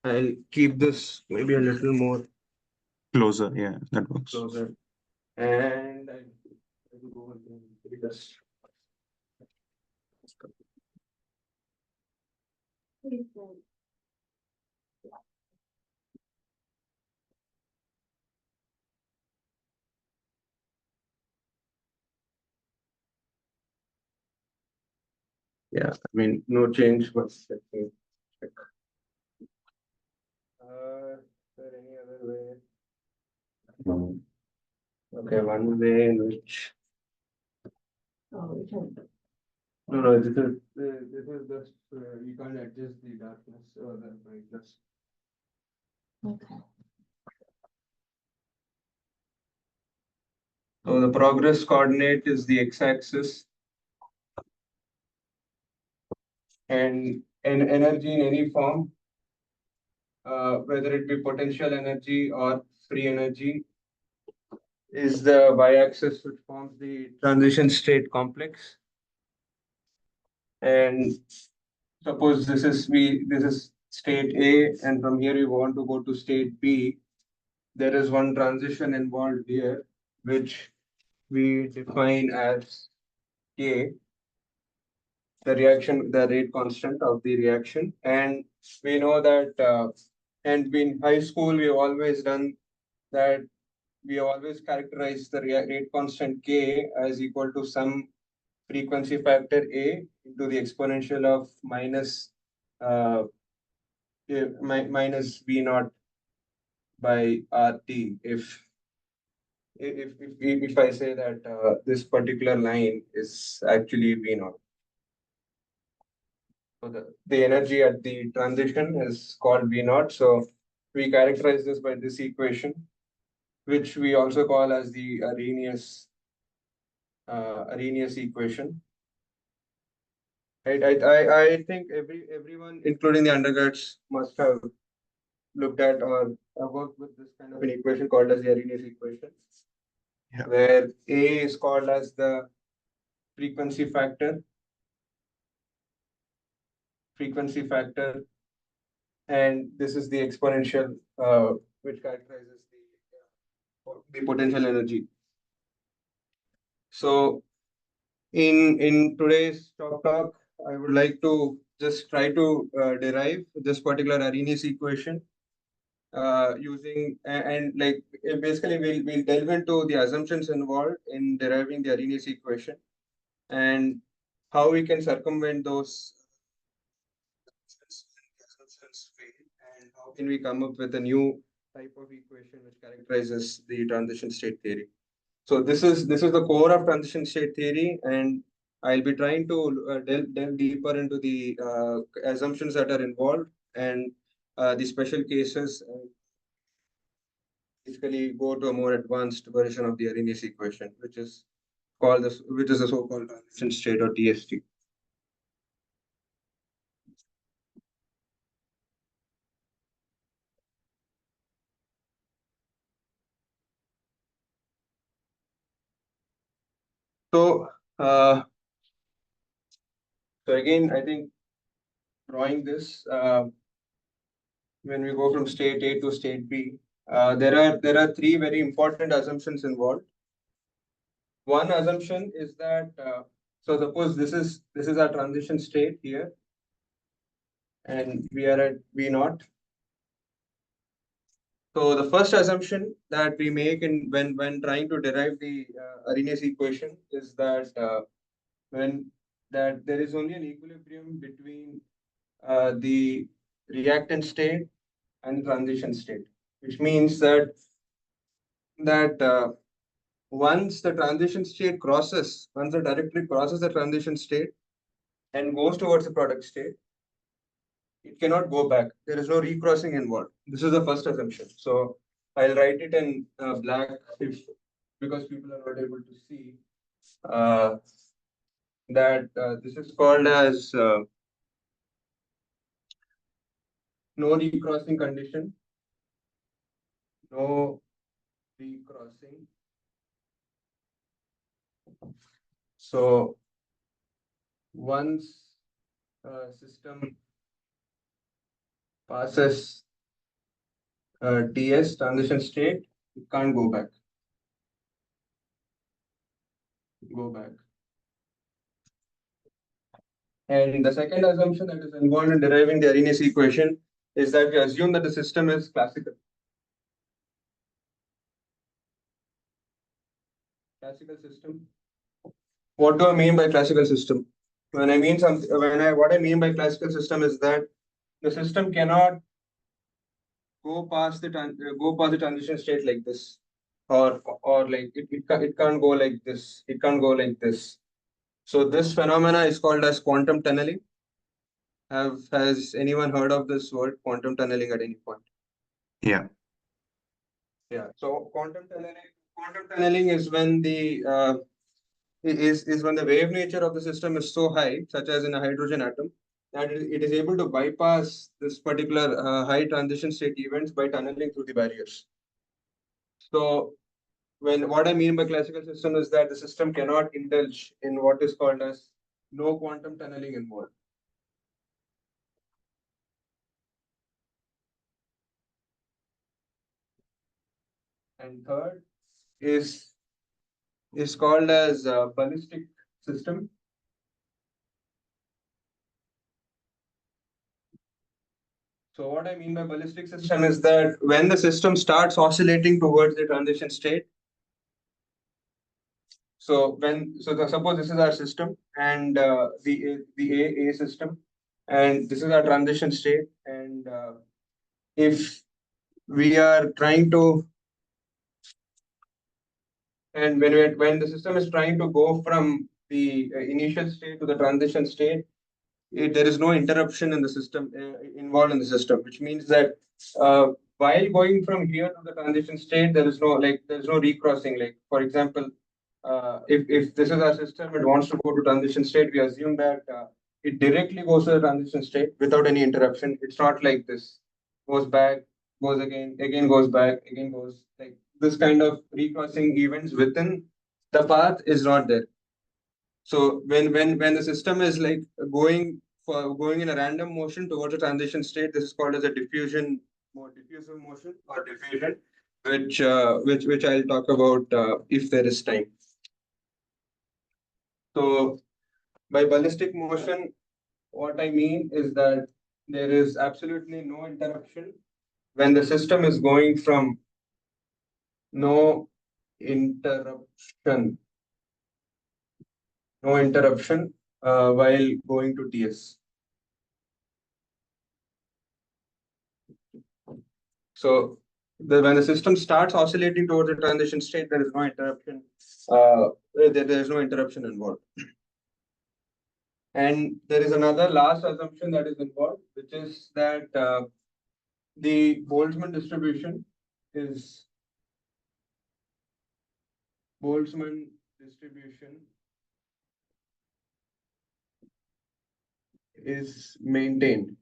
I'll keep this maybe a little more Closer, yeah, that works. closer. And I'll go and take this. Yeah, I mean, no change, but let me check. Is there any other way? Okay, one way in which. No, this is just you can't adjust the darkness or the brightness. Okay. So the progress coordinate is the x-axis, and energy in any form, whether it be potential energy or free energy, is the y-axis, which forms the transition state complex. And suppose this is state A, and from here we want to go to state B. There is one transition involved here, which we define as K, the rate constant of the reaction. And we know that, and in high school, we've always done that. We always characterize the rate constant K as equal to some frequency factor A into the exponential of uh, minus V naught by RT. If I say that this particular line is actually V naught. So the energy at the transition is called V naught. So we characterize this by this equation, which we also call as the Arrhenius equation. Right? I think everyone, including the undergrads, must have looked at or worked with this kind of an equation called as the Arrhenius equation, Yeah. where A is called as the frequency factor, and this is the exponential, which characterizes the potential energy. So in today's talk, I would like to just try to derive this particular Arrhenius equation using and like basically we'll delve into the assumptions involved in deriving the Arrhenius equation and how we can circumvent those assumptions fail, and how can we come up with a new type of equation which characterizes the transition state theory. So this is the core of transition state theory, and I'll be trying to delve deeper into the assumptions that are involved and the special cases, and basically go to a more advanced version of the Arrhenius equation, which is the so-called transition state or TST. So, so again, I think drawing this, when we go from state A to state B, there are three very important assumptions involved. One assumption is that so suppose this is our transition state here, and we are at V naught. So the first assumption that we make in when trying to derive the Arrhenius equation is that when that there is only an equilibrium between the reactant state and transition state, which means that once the directory crosses the transition state and goes towards the product state, it cannot go back. There is no recrossing involved. This is the first assumption. So I'll write it in black because people are not able to see uh, that this is called as no recrossing condition. No recrossing. So once system passes TS, transition state, it can't go back. Go back. And the second assumption that is involved in deriving the Arrhenius equation is that we assume that the system is classical. Classical system. What do I mean by classical system? What I mean by classical system is that the system cannot go past the transition state like this, or like it can't go like this. It can't go like this. So this phenomena is called as quantum tunneling. Has anyone heard of this word quantum tunneling at any point? Yeah. Yeah. So quantum tunneling is when the wave nature of the system is so high, such as in a hydrogen atom, that it is able to bypass this particular high transition state events by tunneling through the barriers. So what I mean by classical system is that the system cannot indulge in what is called as no quantum tunneling involved. And third is called as ballistic system. So what I mean by ballistic system is that when the system starts oscillating towards the transition state, suppose this is our system and the A system, and this is our transition state, and if we are trying to, and when the system is trying to go from the initial state to the transition state, there is no interruption in the system involved in the system, which means that while going from here to the transition state, there is no recrossing. Like for example, if this is our system, it wants to go to transition state, we assume that it directly goes to the transition state without any interruption. It's not like this goes back, goes again goes back, again goes, like this kind of recrossing events within the path is not there. So when the system is like going in a random motion towards a transition state, this is called as a diffusive motion or diffusion, which I'll talk about if there is time. So by ballistic motion, what I mean is that there is absolutely no interruption when the system is going from no interruption, while going to TS. So when the system starts oscillating towards the transition state, there is no interruption. There is no interruption involved. And there is another last assumption that is involved, which is that the Boltzmann distribution is maintained.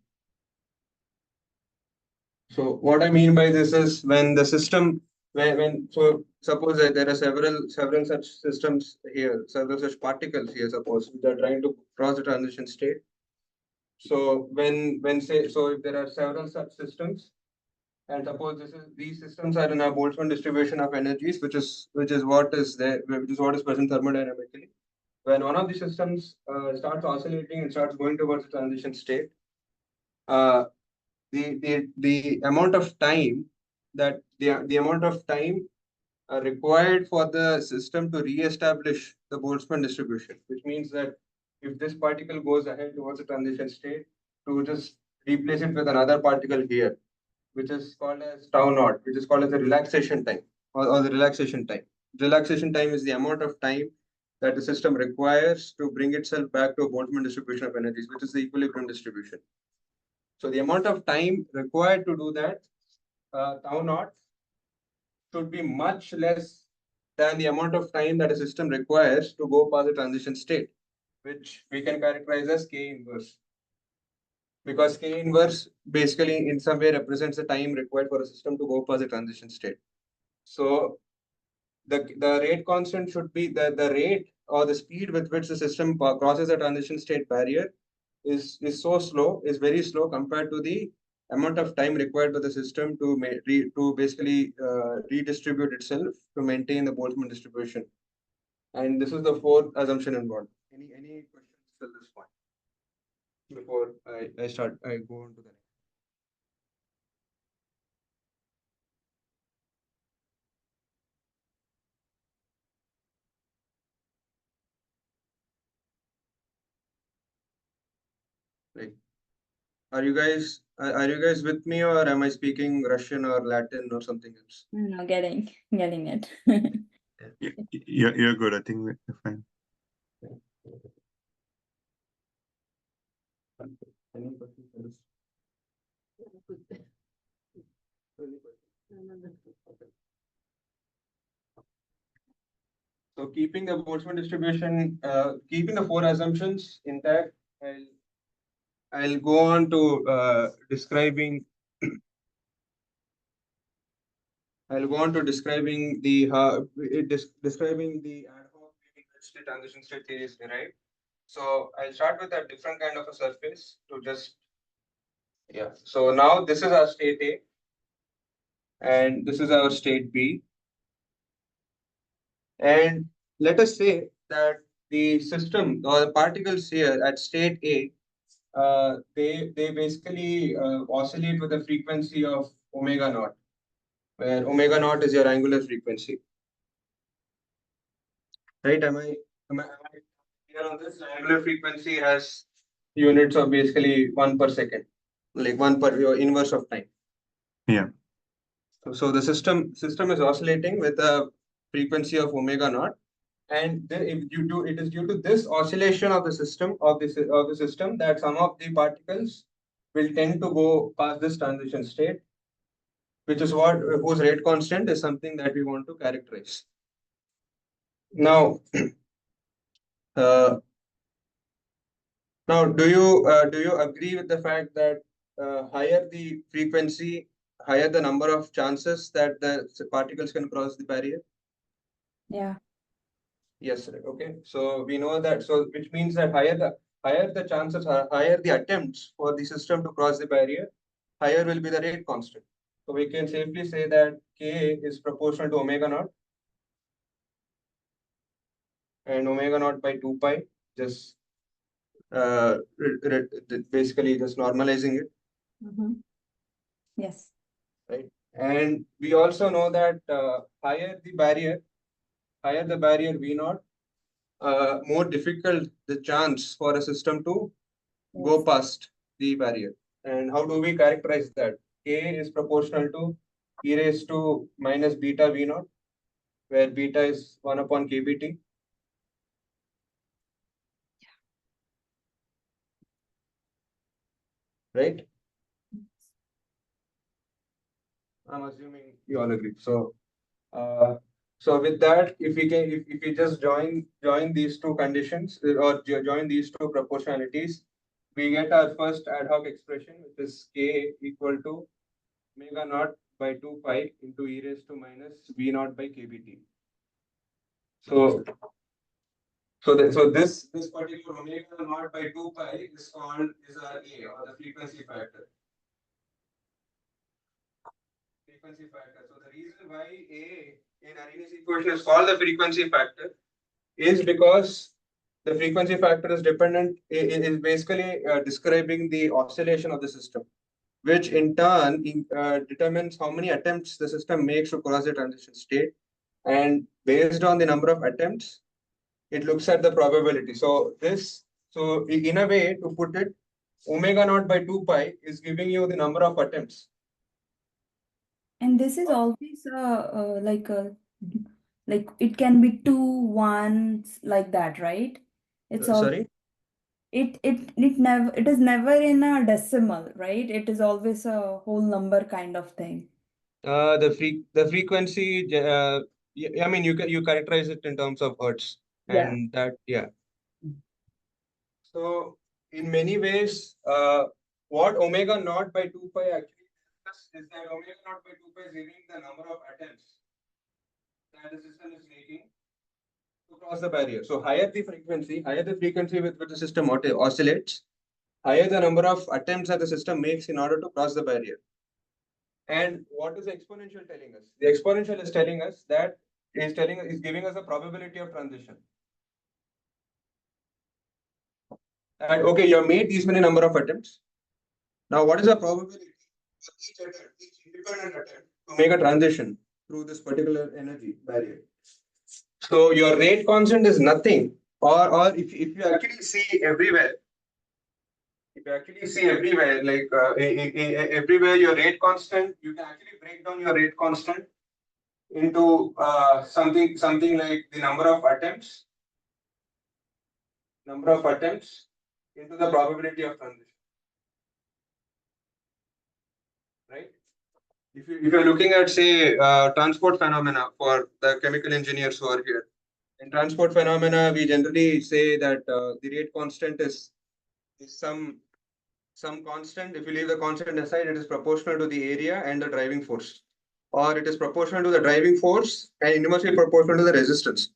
So what I mean by this is when the system so suppose that there are several such systems here, several such particles here, suppose which are trying to cross the transition state. So if there are several such systems, and suppose these systems are in a Boltzmann distribution of energies, which is what is present thermodynamically. When one of the systems starts oscillating and starts going towards the transition state, the amount of time required for the system to re-establish the Boltzmann distribution, which means that if this particle goes ahead towards the transition state, to just replace it with another particle here, which is called as tau naught, which is called as the relaxation time or the relaxation time. Relaxation time is the amount of time that the system requires to bring itself back to a Boltzmann distribution of energies, which is the equilibrium distribution. So the amount of time required to do that, tau naught, should be much less than the amount of time that a system requires to go past the transition state, which we can characterize as K inverse. Because K inverse basically in some way represents the time required for a system to go past the transition state. So the rate constant should be the rate or the speed with which the system crosses the transition state barrier is very slow compared to the amount of time required by the system to basically redistribute itself to maintain the Boltzmann distribution. And this is the fourth assumption involved. Any questions till this point before I go on to the next? Like, are you guys with me, or am I speaking Russian or Latin or something else? No, getting it. You're good. I think we're fine. Any questions else? Okay. So keeping the Boltzmann distribution, keeping the four assumptions intact, I'll go on to describing. I'll go on to describing the describing the ad hoc state transition state theory is derived. So I'll start with a different kind of a surface to just So now this is our state A, and this is our state B. And let us say that the system or the particles here at state A, they basically oscillate with a frequency of omega naught, where omega naught is your angular frequency. Right? Am I clear on this? Angular frequency has units of basically 1 per second, like 1 per your inverse of time. Yeah. So the system is oscillating with a frequency of omega naught, and then if you do, it is due to this oscillation of the system that some of the particles will tend to go past this transition state, which is what whose rate constant is something that we want to characterize. Now, uh, now do you agree with the fact that higher the frequency, higher the number of chances that the particles can cross the barrier? Yeah. Yes, sir. Okay. So we know that, so which means that higher the chances are, higher the attempts for the system to cross the barrier, higher will be the rate constant. So we can safely say that K is proportional to omega naught, and omega naught by 2 pi, just basically just normalizing it, Yes. right? And we also know that higher the barrier V naught, more difficult the chance for a system to go Yes. past the barrier. And how do we characterize that? K is proportional to e raised to minus beta V naught, where beta is 1 upon kBt. Right? I'm assuming you all agree. So with that, if we just join these two conditions or join these two proportionalities, we get our first ad hoc expression, which is K equal to omega naught by 2 pi into e raised to minus V naught by kBt. So this particular omega naught by 2 pi is our A, or the frequency factor. So the reason why A in Arrhenius equation is called the frequency factor is because the frequency factor is dependent, is basically describing the oscillation of the system, which in turn determines how many attempts the system makes to cross the transition state. And based on the number of attempts, it looks at the probability. So in a way to put it, omega naught by 2 pi is giving you the number of attempts. And this is always like it can be 2 1s like that, right? It's all Sorry? it is never in a decimal, right? It is always a whole number kind of thing. The frequency, I mean, you characterize it in terms of hertz, Yeah. and that, yeah. So in many ways, what omega naught by 2 pi actually tells us is that omega naught by 2 pi is giving the number of attempts that the system is making to cross the barrier. So higher the frequency with which the system oscillates, higher the number of attempts that the system makes in order to cross the barrier. And what is the exponential telling us? The exponential is telling us that is giving us a probability of transition. And okay, you have made these many number of attempts. Now, what is the probability for each attempt, each independent attempt to make a transition through this particular energy barrier? So your rate constant is nothing, or if you actually see everywhere, like everywhere your rate constant, you can actually break down your rate constant into something like the number of attempts into the probability of transition, right? If you're looking at say transport phenomena for the chemical engineers who are here, in transport phenomena we generally say that the rate constant is some constant. If you leave the constant aside, it is proportional to the area and the driving force, or it is proportional to the driving force and inversely proportional to the resistance.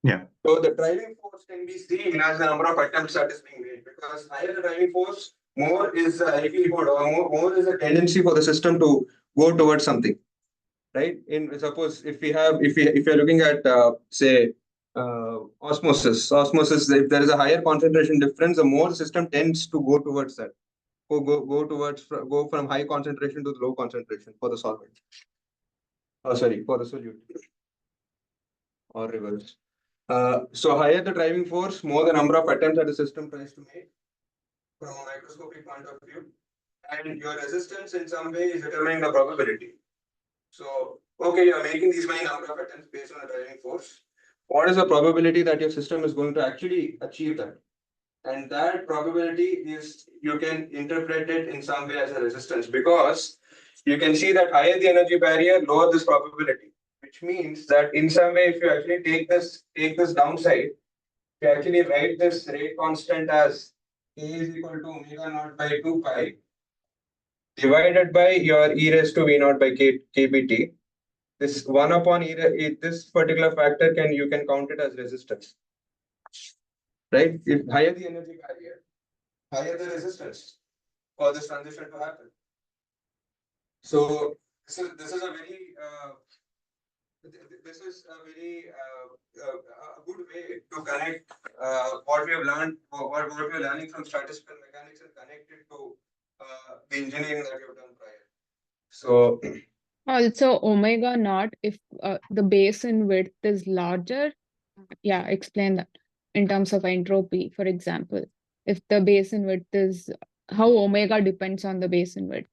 Yeah. So the driving force can be seen as the number of attempts that is being made, because higher the driving force, more is the likelihood, or more is the tendency for the system to go towards something, right? In suppose if you're looking at say osmosis, if there is a higher concentration difference, the more the system tends to go towards that, go from high concentration to low concentration for the solvent. Oh, sorry, for the solute, or reverse. So higher the driving force, more the number of attempts that the system tries to make from a microscopic point of view, and your resistance in some way is determining the probability. So, okay, you are making these many number of attempts based on the driving force. What is the probability that your system is going to actually achieve that? And that probability is, you can interpret it in some way as a resistance, because you can see that higher the energy barrier, lower this probability, which means that in some way, if you actually take this downside, you actually write this rate constant as k is equal to omega naught by 2 pi divided by your e raised to v naught by kbt. This 1 upon this particular factor you can count it as resistance, right? If higher the energy barrier, higher the resistance for this transition to happen. So this is a very a good way to connect what we have learned, what we are learning from statistical mechanics, and connect it to the engineering that we have done prior. So Also, omega naught, if the basin width is larger, yeah, explain that in terms of entropy, for example. If the basin width is, how omega depends on the basin width.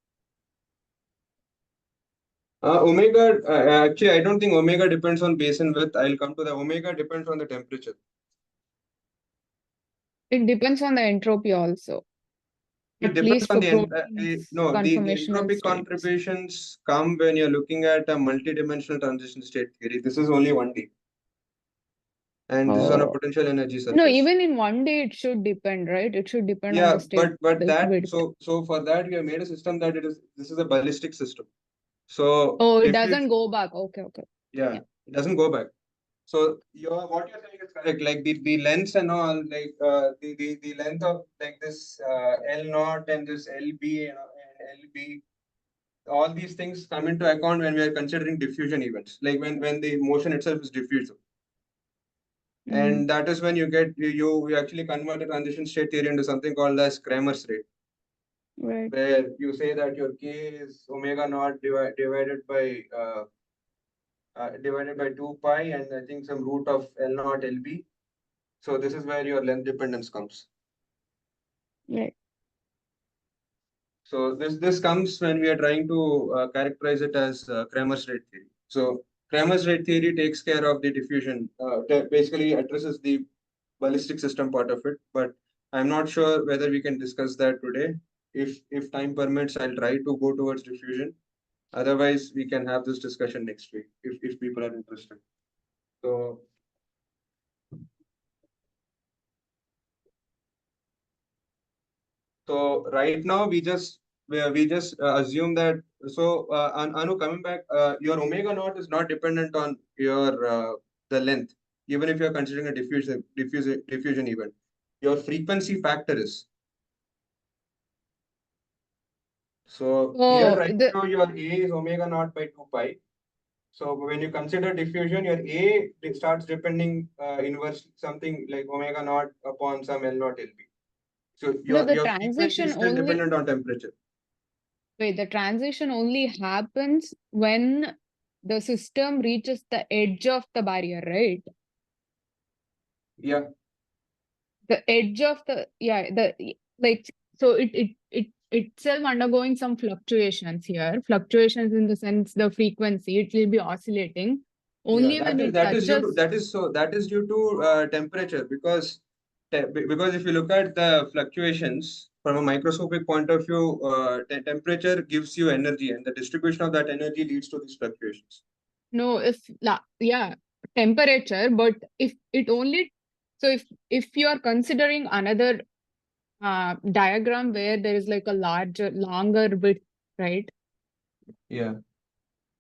omega, actually, I don't think omega depends on basin width. I'll come to the omega depends on the temperature. It depends on the entropy also. It At depends least on for proteins, the conformational entropic states. contributions come when you're looking at a multidimensional transition state theory. This is only 1D. And this is on a potential energy surface. No, even in 1D, it should depend, right? It should depend on the state. but the that width. so for that we have made a system that this is a ballistic system. So Oh, it doesn't go back. Okay. Yeah, it doesn't go back. So what you're saying is correct. Like the lengths and all, like the length of like this L naught and this LB and LB, all these things come into account when we are considering diffusion events, like when the motion itself is diffusive. And that is when you get you actually convert the transition state theory into something called as Kramer's rate, Right. where you say that your k is omega naught divided by 2 pi, and I think some root of L naught LB. So this is where your length dependence comes. Right. So this comes when we are trying to characterize it as Kramer's rate theory. So Kramer's rate theory takes care of the diffusion, basically addresses the ballistic system part of it, but I'm not sure whether we can discuss that today. If time permits, I'll try to go towards diffusion. Otherwise, we can have this discussion next week if people are interested. So right now we just assume that. So Anu, coming back, your omega naught is not dependent on your the length, even if you are considering a diffusion event. Your frequency factor is. So Oh, here right now your A is omega naught by 2 pi. So when you consider diffusion, your A starts depending inverse something like omega naught upon some L naught LB. So No, the your frequency is transition still only dependent on temperature. wait, the transition only happens when the system reaches the edge of the barrier, right? Yeah. The edge of the like so it itself undergoing some fluctuations here. Fluctuations in the sense the frequency, it will be oscillating only when it that is due to touches. that is due to temperature because because if you look at the fluctuations from a microscopic point of view, temperature gives you energy, and the distribution of that energy leads to these fluctuations. No, yeah, temperature, but if it only so if you are considering another diagram where there is like a longer width, right? Yeah.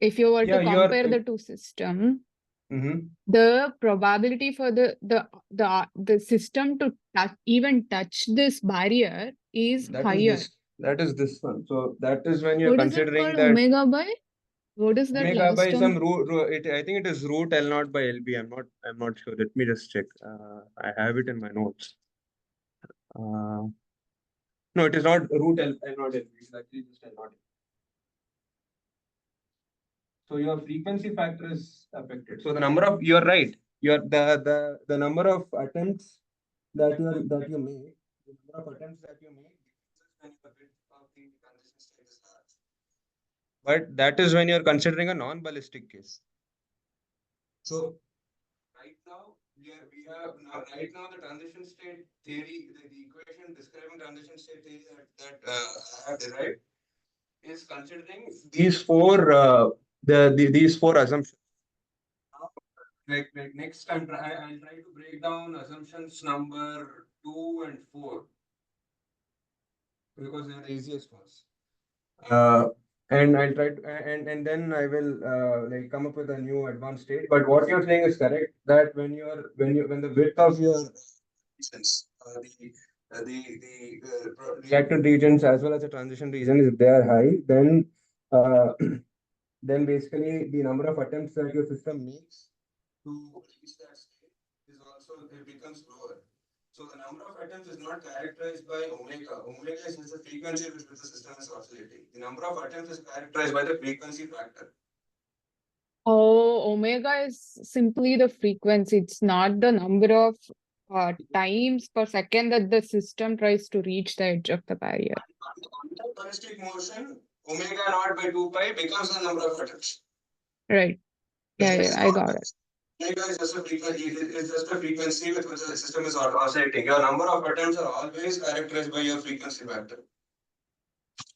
If you were Yeah, to you are. compare the two system, Mm-hmm. the probability for the system to touch this barrier is higher. That is this one. So that is when you're What is it considering called? that Omega by? What is that omega last by some term? I think it is root L naught by LB. I'm not sure. Let me just check. I have it in my notes. No, it is not root L naught LB. It's actually just L naught. So your frequency factor is affected. So the number of you're right. Your the number of attempts that you make, the number of attempts that you make decreases when the width of the transition state is large. But that is when you're considering a non-ballistic case. So right now we have now right now the transition state theory, the equation describing transition state theory that I have derived is considering these four these four assumptions. Like next time I'll try to break down assumptions number 2 and 4 because they're the easiest ones. Uh, and I'll try to and then I will like come up with a new advanced state. But what you're saying is correct that when the width of your regions, reactant regions as well as the transition region, if they are high, then uh, then basically the number of attempts that your system makes to reach that state is also it becomes lower. So the number of attempts is not characterized by omega. Omega is just the frequency with which the system is oscillating. The number of attempts is characterized by the frequency factor. Oh, omega is simply the frequency. It's not the number of times per second that the system tries to reach the edge of the barrier. On ballistic motion, omega naught by 2 pi becomes the number of attempts. Right. Yeah, I got it. Omega is just a frequency. It's just a frequency with which the system is oscillating. Your number of attempts are always characterized by your frequency factor.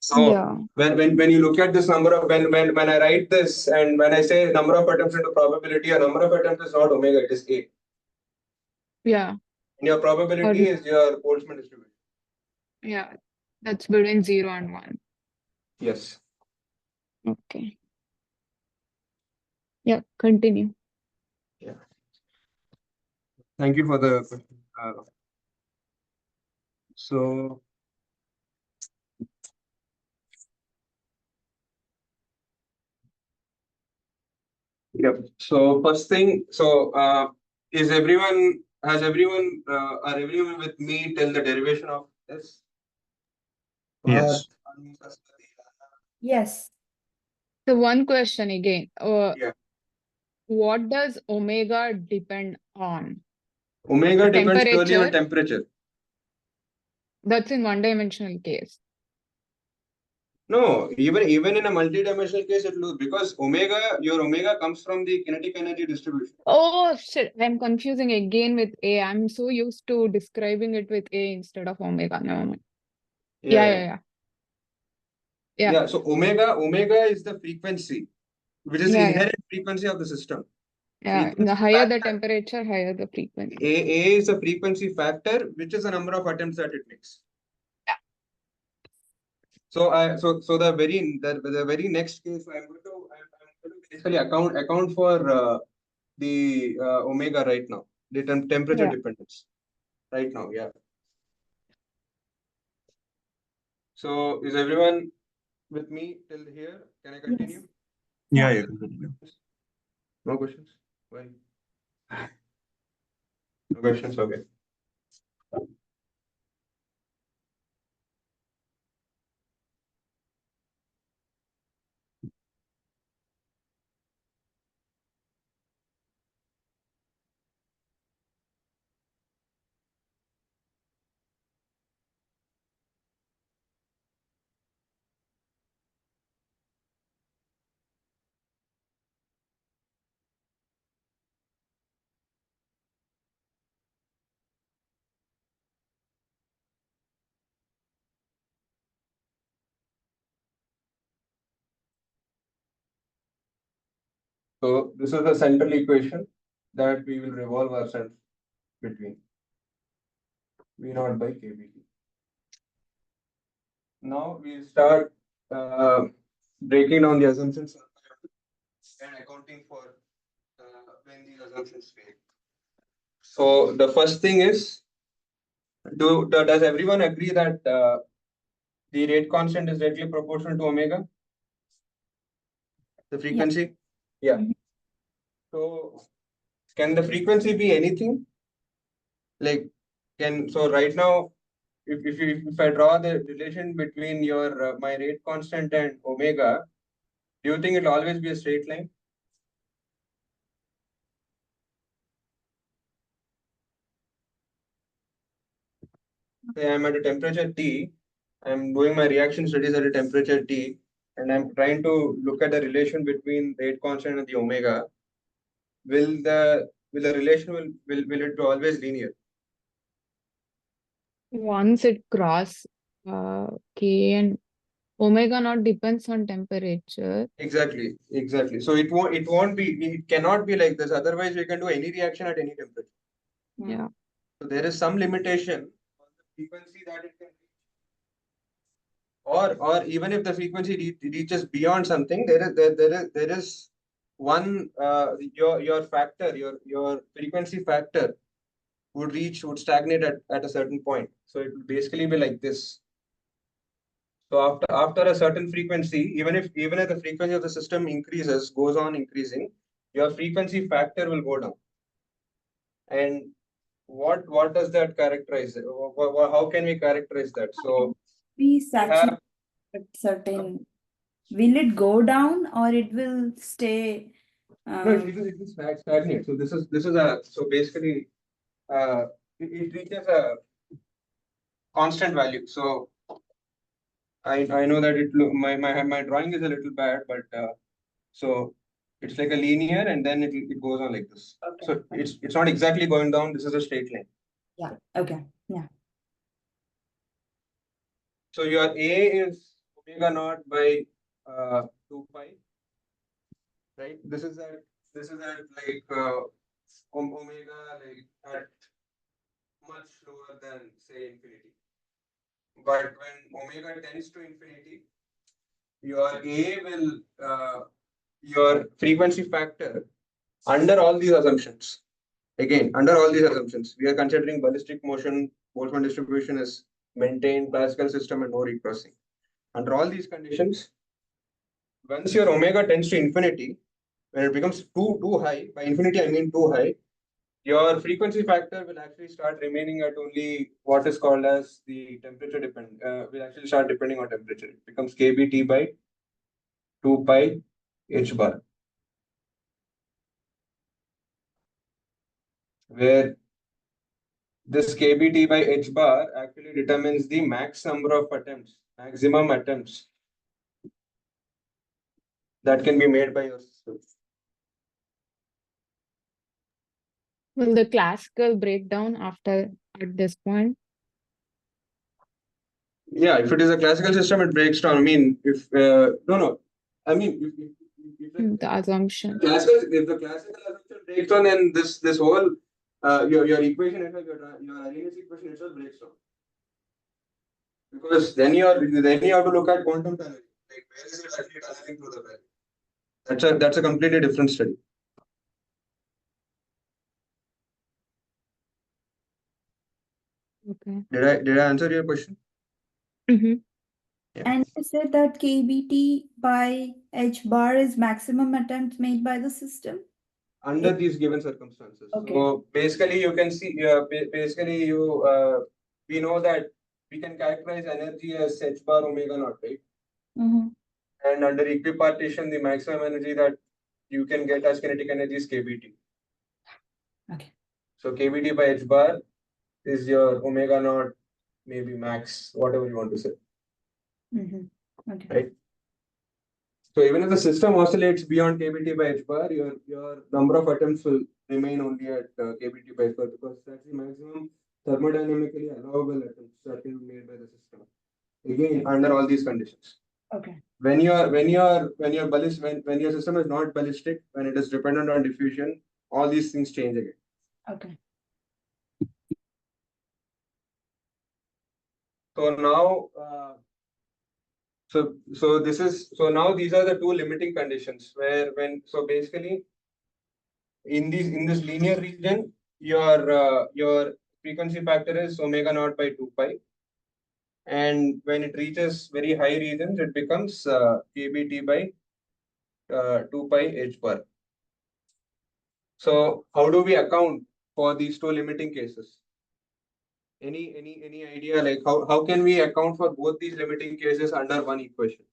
So Yeah. when you look at this number of when I write this and when I say number of attempts into probability, a number of attempts is not omega, it is A. Yeah. And your probability is your Boltzmann distribution. Yeah. That's between 0 and 1. Yes. Okay. Yeah, continue. Yeah. Thank you for the question. So yep. So first thing, is everyone are everyone with me till the derivation of this? Yes. Yes. So one question again. Yeah. What does omega depend on? Omega depends purely on Temperature. temperature. That's in one-dimensional case. No, even in a multi-dimensional case, it will because your omega comes from the kinetic energy distribution. Oh shit, I'm confusing again with A. I'm so used to describing it with A instead of omega. Never mind. Yeah. Yeah. So omega is the frequency, which is the Yeah. inherent frequency of the system. Yeah. The Frequency higher the factor. temperature, higher the frequency. A is the frequency factor, which is the number of attempts that it makes. Yeah. So the very next case I'm going to basically account for the omega right now, the temperature dependence right now. Yeah. So is everyone with me till here? Can I continue? Yeah, you can continue. No questions? Why? No questions? Okay. So this is the central equation that we will revolve ourselves between V naught by KBT. Now we start breaking down the assumptions and accounting for when these assumptions fail. So the first thing is, does everyone agree that the rate constant is directly proportional to omega, the frequency? Yeah. Mhm. So can the frequency be anything? Like, so right now, if I draw the relation between your my rate constant and omega, do you think it'll always be a straight line? Say I'm at a temperature T, I'm doing my reaction studies at a temperature T, and I'm trying to look at the relation between rate constant and the omega. Will the relation will it be always linear? Once it cross K and omega naught depends on temperature. Exactly. So it cannot be like this. Otherwise, we can do any reaction at any temperature. Yeah. So there is some limitation on the frequency that it can reach. Or even if the frequency reaches beyond something, there is one your factor, your frequency factor would stagnate at a certain point. So it will basically be like this. So after a certain frequency, even if the frequency of the system goes on increasing, your frequency factor will go down. And what does that characterize? How can we characterize that? So Be we saturated have at certain. Will it go down or it will stay? no, it will stagnate. So so basically it reaches a constant value. So I know that my drawing is a little bad, but so it's like a linear and then it goes on like this. Okay. So it's not exactly going down. This is a straight line. Yeah. Okay. Yeah. So your A is omega naught by 2 pi, right? This is at like omega like at much lower than say infinity. But when omega tends to infinity, your A will your frequency factor under all these assumptions. Again, under all these assumptions, we are considering ballistic motion, Boltzmann distribution is maintained, classical system, and no recrossing. Under all these conditions, once your omega tends to infinity, when it becomes too high, by infinity I mean too high, your frequency factor will actually start remaining at only what is called as the temperature depend. Will actually start depending on temperature. It becomes kBt by 2 pi h bar, where this kBt by h bar actually determines the maximum attempts that can be made by your system. Will the classical break down after at this point? Yeah, if it is a classical system, it breaks down. I mean, if no, I mean, if The assumption. if the classical assumption breaks down, then this whole your equation itself, your Arrhenius equation itself breaks down. Because then you have to look at quantum tunneling. Like where is it actually tunneling through the value? That's a completely different study. Okay. Did I answer your question? Mm-hmm. Yeah. And you said that KBT by H bar is maximum attempts made by the system? Under these given circumstances. Okay. So basically, you can see, basically, we know that we can characterize energy as H bar omega naught, right? Mm-hmm. And under equipartition, the maximum energy that you can get as kinetic energy is KBT. Okay. So KBT by H bar is your omega naught, maybe max, whatever you want to say, Mm-hmm. Okay. right? So even if the system oscillates beyond KBT by H bar, your number of attempts will remain only at KBT by H bar, because that's the maximum thermodynamically allowable attempts that can be made by the system. Again, under all these conditions. Okay. When your system is not ballistic, when it is dependent on diffusion, all these things change again. Okay. So now, so now these are the two limiting conditions where basically in this linear region, your frequency factor is omega naught by 2 pi, and when it reaches very high regions, it becomes kbt by 2 pi h bar. So how do we account for these two limiting cases? Any idea, like how can we account for both these limiting cases under one equation?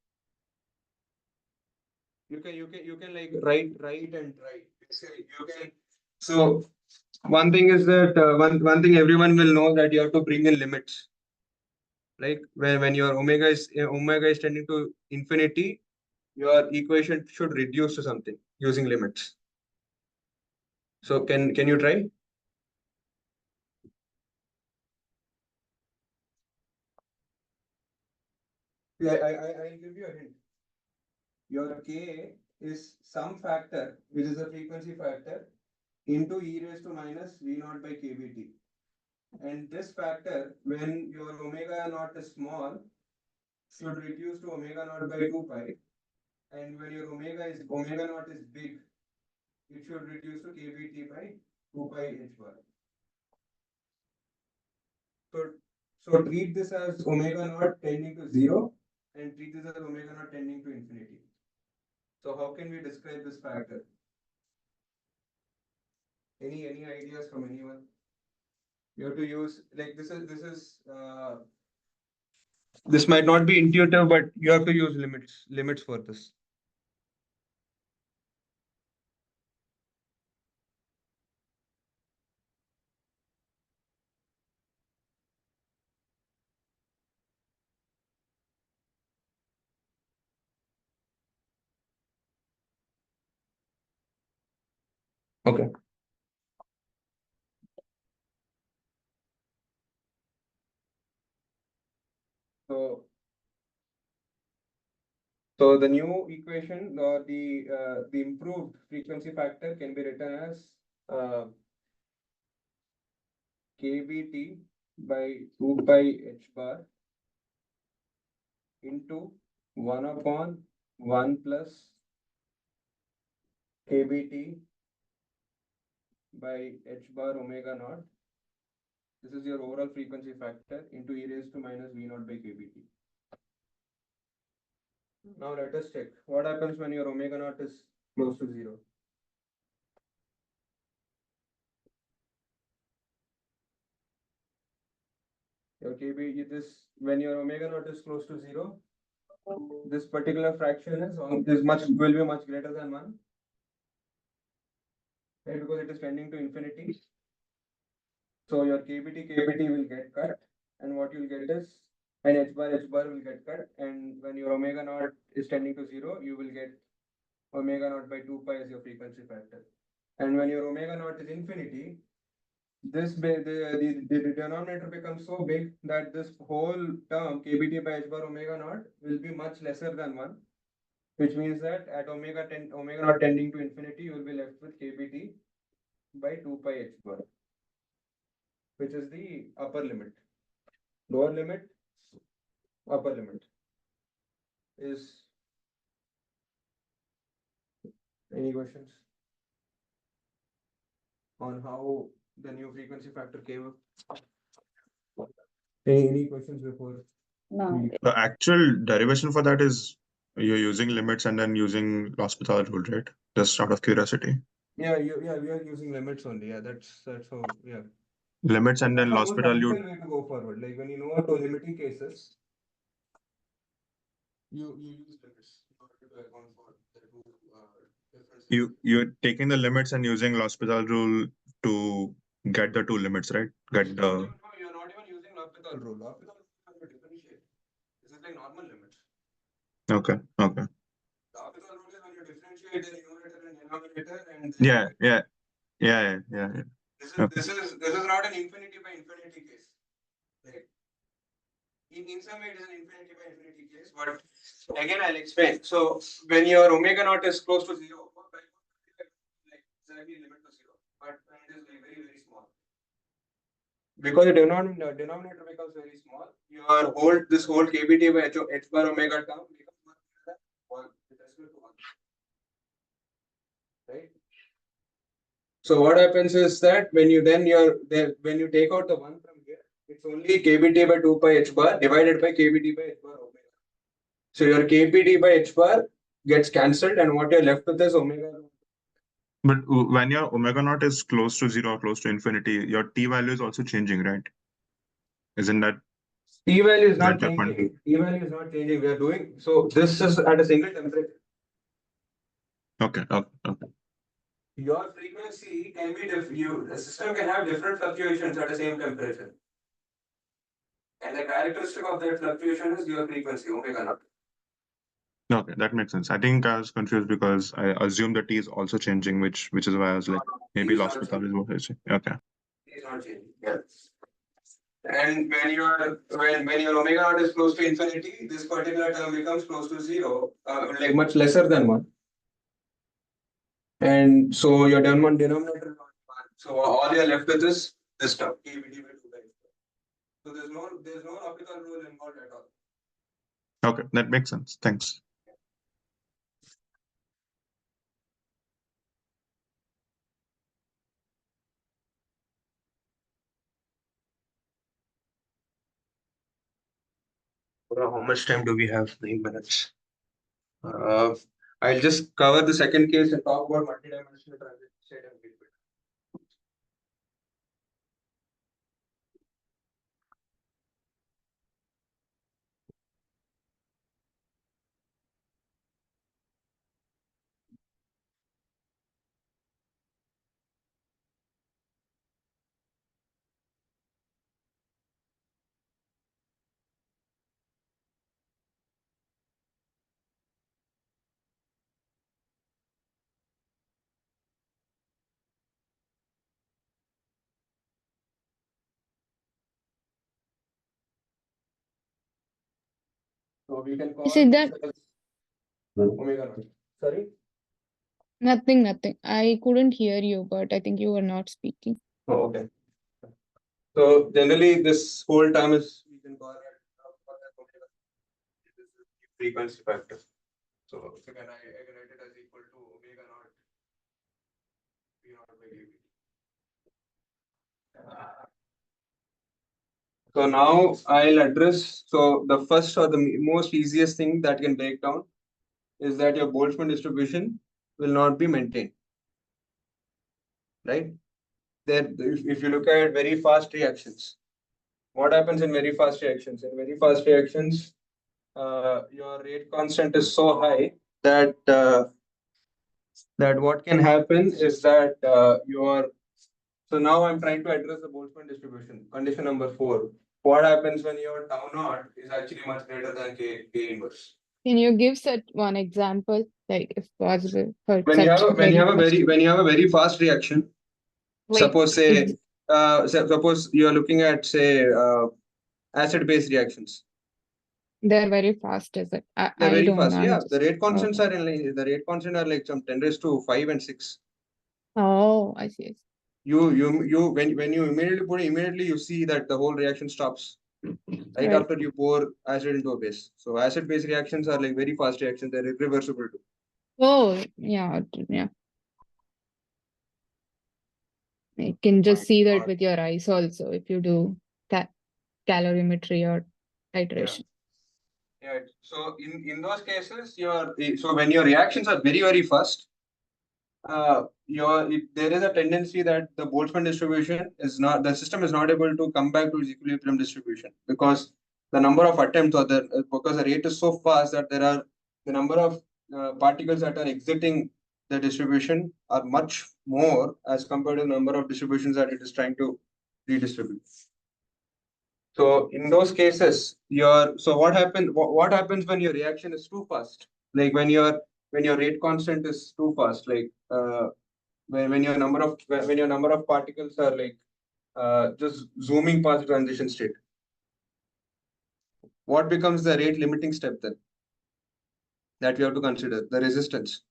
You can like write and try. Basically, you can. So one thing is that one thing everyone will know, that you have to bring in limits. Like when your omega is tending to infinity, your equation should reduce to something using limits. So can you try? Yeah, I'll give you a hint. Your K is some factor, which is a frequency factor, into e raised to minus V naught by kBt. And this factor, when your omega naught is small, should reduce to omega naught by 2 pi. And when your omega naught is big, it should reduce to kBt by 2 pi h bar. So treat this as omega naught tending to 0, and treat this as omega naught tending to infinity. So how can we describe this factor? Any ideas from anyone? You have to use, like, this might not be intuitive, but you have to use limits for this. Okay. So the new equation, or the improved frequency factor, can be written as kBt by 2 pi h bar into 1 upon 1 plus kBt by h bar omega naught. This is your overall frequency factor into e raised to minus V naught by kBt. Now let us check what happens when your omega naught is close to 0. Your kb this when your omega naught is close to 0, this particular fraction will be much greater than 1, right? Because it is tending to infinity. So your kbt will get cut, and what you'll get is, and h bar will get cut, and when your omega naught is tending to 0, you will get omega naught by 2 pi as your frequency factor. And when your omega naught is infinity, the denominator becomes so big that this whole term kbt by h bar omega naught will be much lesser than 1, which means that at omega naught tending to infinity, you will be left with kbt by 2 pi h bar, which is the upper limit. Lower limit, upper limit is. Any questions on how the new frequency factor came up? Any questions before No. The actual derivation for that is you're using limits and then using L'Hospital rule, right? Just out of curiosity. Yeah, we are using limits only. Yeah, that's how. Yeah. Limits and then That's the most L'Hospital, you logical way to go forward. Like when you know two limiting cases, you use limits in order to account for the two differences. you're taking the limits and using L'Hospital rule to get the two limits, right? Get the No, you're not even using L'Hopital rule. L'Hopital rule is differentiate. This is like normal limits. okay. L'Hopital rule is when you differentiate the numerator and denominator, and Yeah. this is not an infinity by infinity case. Like in some way it is an infinity by infinity case, but again I'll explain. So when your omega naught is close to zero, like exactly limit to zero, but when it is like very small. Because the denominator becomes very small, this whole kbt by h bar omega term becomes much bigger than 1 with respect to 1. Right? So what happens is that when you when you take out the 1 from here, it's only kbt by 2 pi h bar divided by kbt by h bar omega. So your kpt by h bar gets cancelled, and what you're left with is omega. But when your omega naught is close to zero or close to infinity, your t value is also changing, right? Isn't that T value is not that point? changing. T value is not changing. We are doing so. This is at a single temperature. Okay. Your frequency can be the system can have different fluctuations at the same temperature. And the characteristic of that fluctuation is your frequency, omega naught. Okay, that makes sense. I think I was confused because I assumed the t is also changing, which is why I was like, maybe T is not L'Hospital is changing. what I say. Okay. T is not changing. Yes. And when your omega naught is close to infinity, this particular term becomes close to zero, like much lesser than 1. And so your denominator is not 1. So all you're left with is this term, kbt by 2 by h bar. So there's no L'Hopital rule involved at all. Okay, that makes sense. Thanks. How much time do we have? 9 minutes. I'll just cover the second case and talk about multidimensional transition state and grid bit. So we can call Siddharth, this as omega naught. Sorry? nothing. I couldn't hear you, but I think you were not speaking. Oh, okay. So generally, this whole term is we can call it omega. This is the frequency factor. So I can write it as equal to omega naught p naught by kb. So now I'll address. So the first or the most easiest thing that can break down is that your Boltzmann distribution will not be maintained. Right? There, if you look at very fast reactions, what happens in very fast reactions? In very fast reactions, your rate constant is so high that that what can happen is that your so now I'm trying to address the Boltzmann distribution. Condition number 4. What happens when your tau naught is actually much greater than k inverse? Can you give such one example, like if possible, for When you such have very fast? when you have a very fast reaction, Like, suppose suppose you are looking at say acid base reactions. they're very fast, is it? They're I very don't know. fast. I'm Yeah, just the rate constants okay. are the rate constant are like some 10 raised to 5 and 6. Oh, I see. You when you immediately you see that the whole reaction stops right Right. after you pour acid into a base. So acid base reactions are like very fast reactions. They're irreversible too. Oh, yeah. You can just see that with your eyes also if you do calorimetry or Yeah. titration. Yeah. So in those cases, so when your reactions are very fast, there is a tendency that the Boltzmann distribution is not the system is not able to come back to its equilibrium distribution because the number of attempts or because the rate is so fast that the number of particles that are exiting the distribution are much more as compared to the number of distributions that it is trying to redistribute. So in those cases, what happens when your reaction is too fast? Like when your rate constant is too fast, like when your number of particles are like just zooming past the transition state. What becomes the rate limiting step then that we have to consider? The resistance.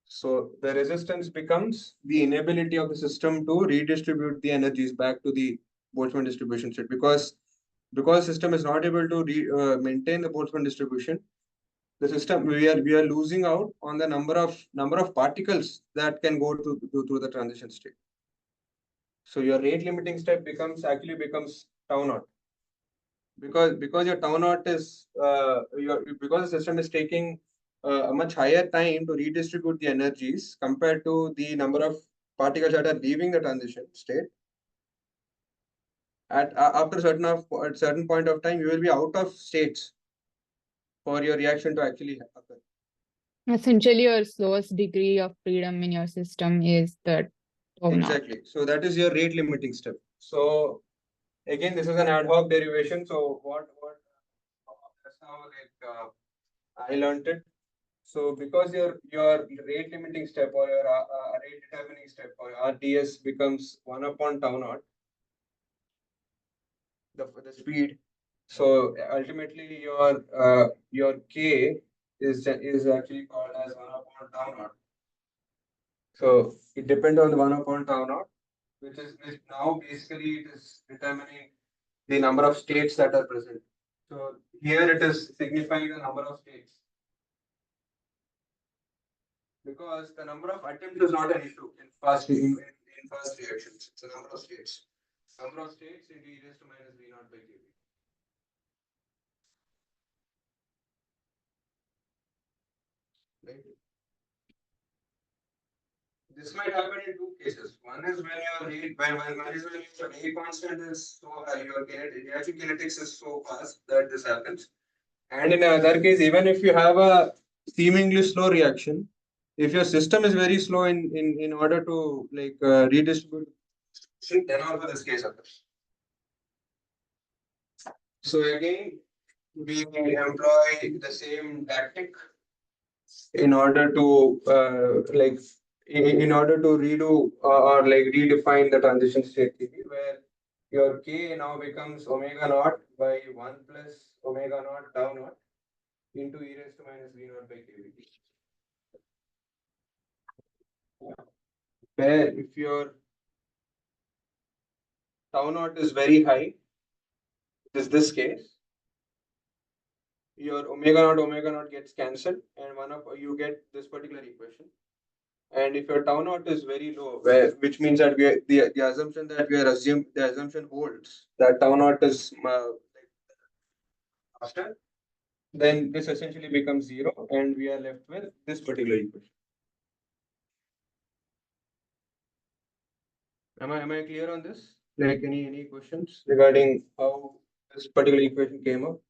So the resistance becomes the inability of the system to redistribute the energies back to the Boltzmann distribution state because system is not able to maintain the Boltzmann distribution. The system we are losing out on the number of particles that can go through the transition state. So your rate limiting step becomes tau naught because your tau naught is because the system is taking a much higher time to redistribute the energies compared to the number of particles that are leaving the transition state. After a certain point of time, you will be out of states for your reaction to actually occur. Essentially, your slowest degree of freedom in your system is the tau naught. Exactly. So that is your rate limiting step. So again, this is an ad hoc derivation. So that's how I learned it. So because your rate limiting step or your rate determining step or RDS becomes 1 upon tau naught, the speed. So ultimately your K is actually called as 1 upon tau naught. So it depends on the 1 upon tau naught, which now basically it is determining the number of states that are present. So here it is signifying the number of states. Because the number of attempts is not an issue in fast reactions. It's a number of states. Number of states into e raised to minus v naught by kb. Right? This might happen in two cases. One is when your rate when your rate constant is so high, your reaction kinetics is so fast that this happens. And in another case, even if you have a seemingly slow reaction, if your system is very slow in order to like redistribute, then also this case occurs. So again, we employ the same tactic in order to in order to redo or like redefine the transition state theory where your K now becomes omega naught by 1 plus omega naught tau naught into e raised to minus v naught by kb. Where if your tau naught is very high, this case, your omega naught gets cancelled and you get this particular equation. And if your tau naught is very low, which means that the assumption that we are the assumption holds that tau naught is faster, then this essentially becomes 0 and we are left with this particular equation. Am I clear on this? Like any questions regarding how this particular equation came up?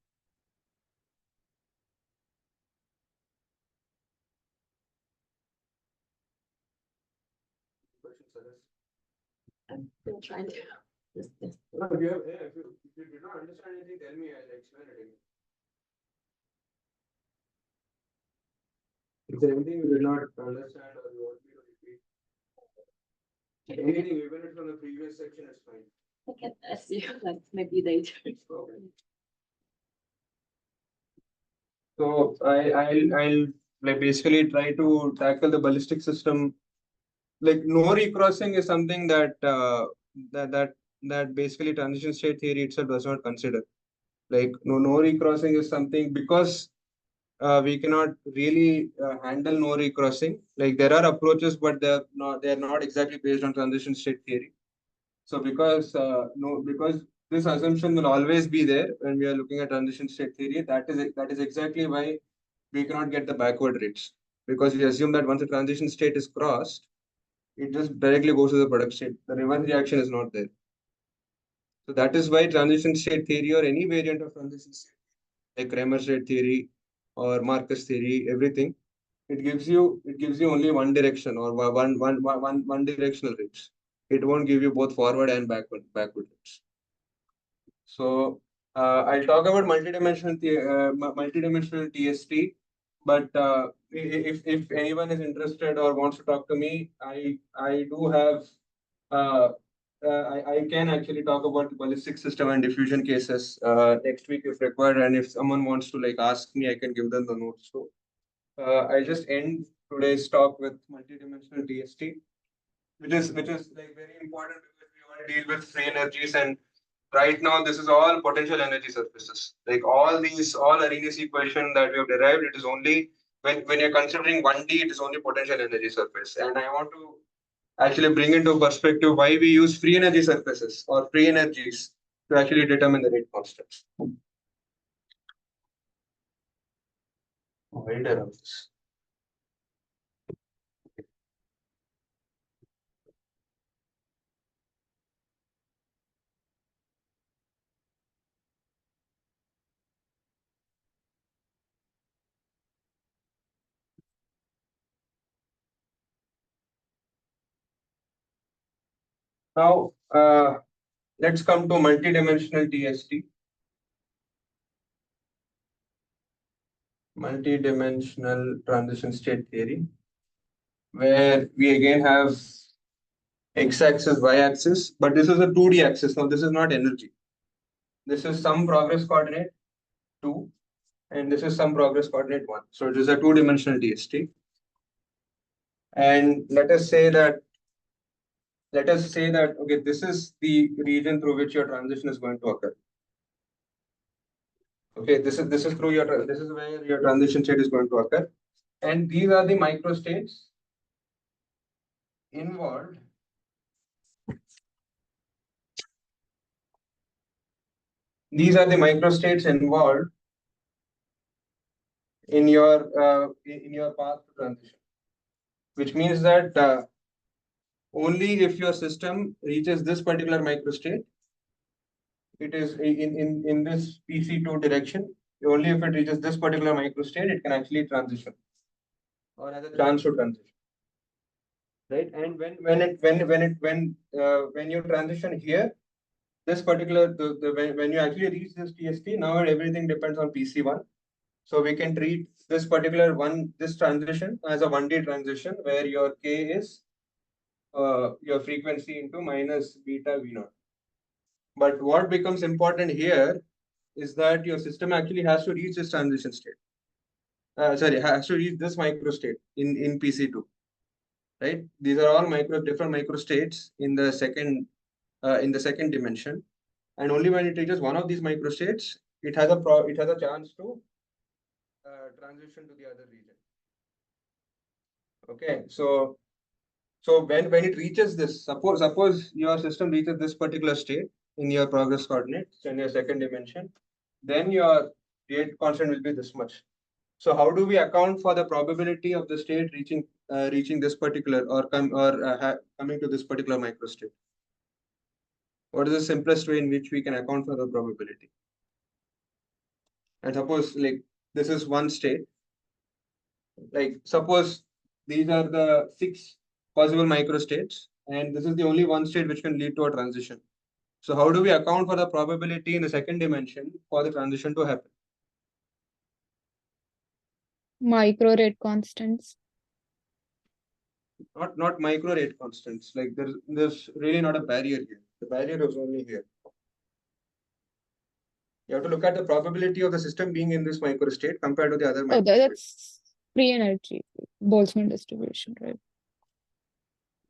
I'm still trying to. This. No, if you did not understand anything, tell me. I'll explain it again. Is there anything you did not understand or you want me to repeat? Anything, even if from the previous section, is fine. I can ask you like maybe later. Okay. So I'll like basically try to tackle the ballistic system. Like no recrossing is something that that basically transition state theory itself does not consider. Like no recrossing is something because we cannot really handle no recrossing. Like there are approaches, but they're not exactly based on transition state theory. So because this assumption will always be there when we are looking at transition state theory, that is exactly why we cannot get the backward rates, because we assume that once the transition state is crossed, it just directly goes to the product state. The reverse reaction is not there. So that is why transition state theory or any variant of transition state, like Kramer state theory or Marcus theory, everything, it gives you only one direction or one directional rates. It won't give you both forward and backward rates. So I'll talk about multidimensional TST, but if anyone is interested or wants to talk to me, I do have I can actually talk about the ballistic system and diffusion cases next week if required, and if someone wants to like ask me, I can give them the notes. So I'll just end today's talk with multidimensional TST, which is like very important because we want to deal with free energies, and right now this is all potential energy surfaces. Like all Arrhenius equation that we have derived, it is only when you're considering 1D, it is only potential energy surface. And I want to actually bring into perspective why we use free energy surfaces or free energies to actually determine the rate constants. Why did I have this? Now, let's come to multidimensional TST. Multidimensional transition state theory, where we again have x-axis, y-axis, but this is a 2D axis. Now, this is not energy. This is some progress coordinate 2, and this is some progress coordinate 1. So it is a 2-dimensional TST. And let us say that okay, this is the region through which your transition is going to occur. Okay, this is where your transition state is going to occur, and these are the microstates involved in your path to transition, which means that only if your system reaches this particular microstate, it is in this PC2 direction. Only if it reaches this particular microstate, it can actually transition or has a chance to transition. Right, and when you transition here, this particular when you actually reach this TST, now everything depends on PC1. So we can treat this particular this transition as a 1D transition where your K is your frequency into minus beta V naught. But what becomes important here is that your system actually has to reach this transition state. Has to reach this microstate in PC2. Right? These are all different microstates in the second dimension, and only when it reaches one of these microstates, it has a chance to transition to the other region. Okay, so when it reaches this, suppose your system reaches this particular state in your progress coordinates in your second dimension, then your rate constant will be this much. So how do we account for the probability of the state reaching this particular or coming to this particular microstate? What is the simplest way in which we can account for the probability? And suppose like this is one state. Like suppose these are the 6 possible microstates, and this is the only one state which can lead to a transition. So how do we account for the probability in the second dimension for the transition to happen? Micro rate constants. Not micro rate constants. Like there's really not a barrier here. The barrier is only here. You have to look at the probability of the system being in this microstate compared to the other Oh, microstate. that's free energy, Boltzmann distribution, right?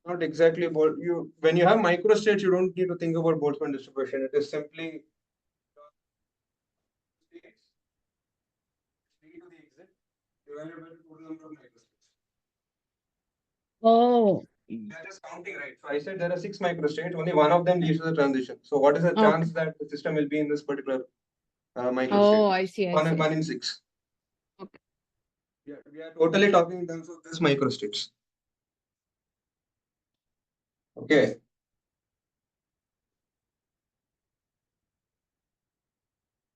Not exactly when you have microstates, you don't need to think about Boltzmann distribution. It is simply states lead to the exit divided by the total number of microstates. Oh, We are just counting, right? So I said there are 6 microstates, only one of them leads to the transition. So what is the Okay. chance that the system will be in this particular microstate? Oh, I see. I see. 1 in 6. Okay. We are totally talking in terms of this microstates. Okay.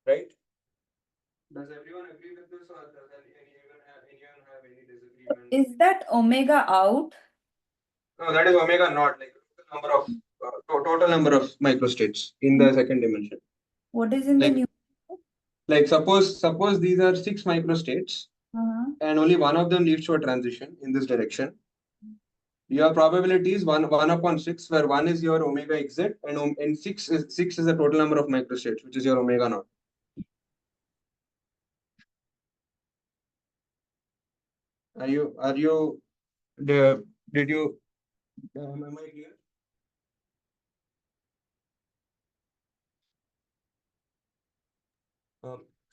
Right? Does everyone agree with this, or does anyone have any disagreement? Is that omega out? No, that is omega naught, like total number of microstates in the second dimension. What is in the Like- new? Like suppose these are 6 microstates and only one of them leads to a transition in this direction. Your probability is 1 upon 6, where 1 is your omega exit and 6 is the total number of microstates, which is your omega naught. Did you am I clear?